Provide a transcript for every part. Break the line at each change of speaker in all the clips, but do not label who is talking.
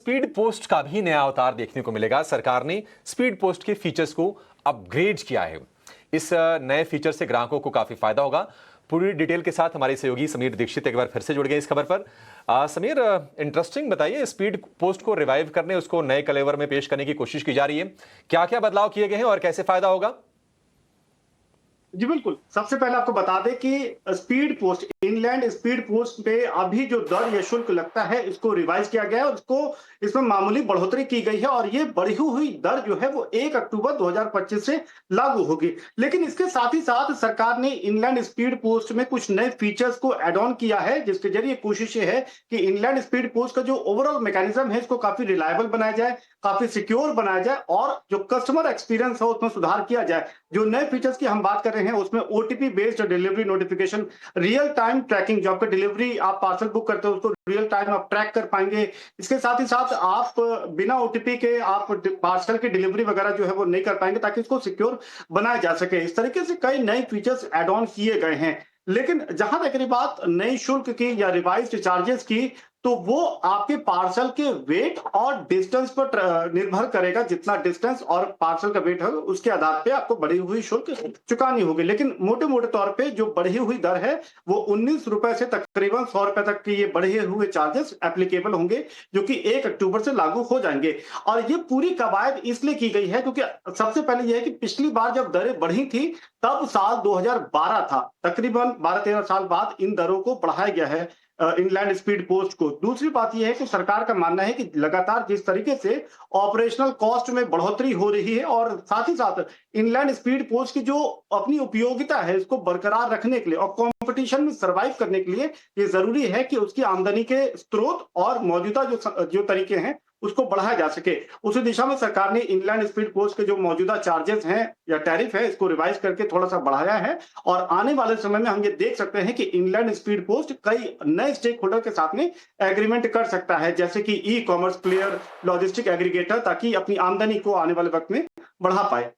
Speed post का भी नया अवतार देखने को मिलेगा। सरकार ने स्पीड पोस्ट के फीचर्स को अपग्रेड किया है। इस नए फीचर से ग्राहकों को काफी फायदा होगा। पूरी डिटेल के साथ हमारे सहयोगी समीर दीक्षित एक बार फिर से जुड़ गए इस खबर पर। समीर, इंटरेस्टिंग बताइए, स्पीड पोस्ट को रिवाइव करने, उसको नए कलेवर में पेश करने की कोशिश की जा रही है। क्या क्या बदलाव किए गए हैं और कैसे फायदा होगा?
जी बिल्कुल। सबसे पहले आपको बता दें कि speed post, inland speed post पे अभी जो दर या शुल्क लगता है, इसको रिवाइज किया गया है और इसमें मामूली बढ़ोतरी की गई है और ये बढ़ी हुई दर जो है वो 1 अक्टूबर 2025 से लागू होगी। लेकिन इसके साथ ही साथ सरकार ने इनलैंड स्पीड पोस्ट में कुछ नए फीचर्स को ऐड ऑन किया है, जिसके जरिए कोशिश ये है कि इनलैंड स्पीड पोस्ट का जो ओवरऑल मैकेनिज्म है, इसको काफी रिलायबल बनाया जाए, काफी सिक्योर बनाया जाए और जो कस्टमर एक्सपीरियंस है उसमें सुधार किया जाए। जो नए फीचर्स की हम बात कर रहे हैं उसमें OTP based delivery notification, real time tracking, जो आपका डिलीवरी आप पार्सल बुक करते हो उसको रियल टाइम आप ट्रैक कर पाएंगे। इसके साथ ही साथ आप बिना ओटीपी के आप पार्सल की डिलीवरी वगैरह जो है वो नहीं कर पाएंगे, ताकि इसको सिक्योर बनाया जा सके। इस तरीके से कई नए फीचर्स एड ऑन किए गए हैं। लेकिन जहां तक रही बात नई शुल्क की या रिवाइज्ड चार्जेस की, तो वो आपके पार्सल के वेट और डिस्टेंस पर निर्भर करेगा। जितना डिस्टेंस और पार्सल का वेट है उसके आधार पे आपको बढ़ी हुई शुल्क चुकानी होगी। लेकिन मोटे मोटे तौर पे जो बढ़ी हुई दर है वो 19 रुपए से तकरीबन 100 रुपए तक के ये बढ़े हुए चार्जेस एप्लीकेबल होंगे, जो कि 1 अक्टूबर से लागू हो जाएंगे। और ये पूरी कवायद इसलिए की गई है क्योंकि सबसे पहले यह है कि पिछली बार जब दरें बढ़ी थी तब साल 2012 था, तकरीबन 12-13 साल बाद इन दरों को बढ़ाया गया है इनलैंड स्पीड पोस्ट को। दूसरी बात यह है कि सरकार का मानना है कि लगातार जिस तरीके से ऑपरेशनल कॉस्ट में बढ़ोतरी हो रही है और साथ ही साथ इनलैंड स्पीड पोस्ट की जो अपनी उपयोगिता है इसको बरकरार रखने के लिए और कंपटीशन में सरवाइव करने के लिए ये जरूरी है कि उसकी आमदनी के स्रोत और मौजूदा जो तरीके हैं उसको बढ़ाया जा सके। उसी दिशा में सरकार ने इनलैंड स्पीड पोस्ट के जो मौजूदा चार्जेस हैं या टैरिफ है इसको रिवाइज करके थोड़ा सा बढ़ाया है और आने वाले समय में हम ये देख सकते हैं कि इनलैंड स्पीड पोस्ट कई नए स्टेक होल्डर के साथ में एग्रीमेंट कर सकता है, जैसे कि e commerce player, logistic aggregator, ताकि अपनी आमदनी को आने वाले वक्त में बढ़ा पाए।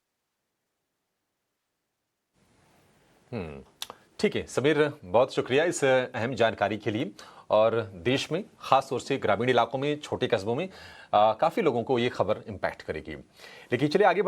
ठीक है समीर, बहुत शुक्रिया इस अहम जानकारी के लिए। और देश में खास तौर से ग्रामीण इलाकों में, छोटे कस्बों में काफी लोगों को ये खबर इंपैक्ट करेगी। लेकिन चलिए आगे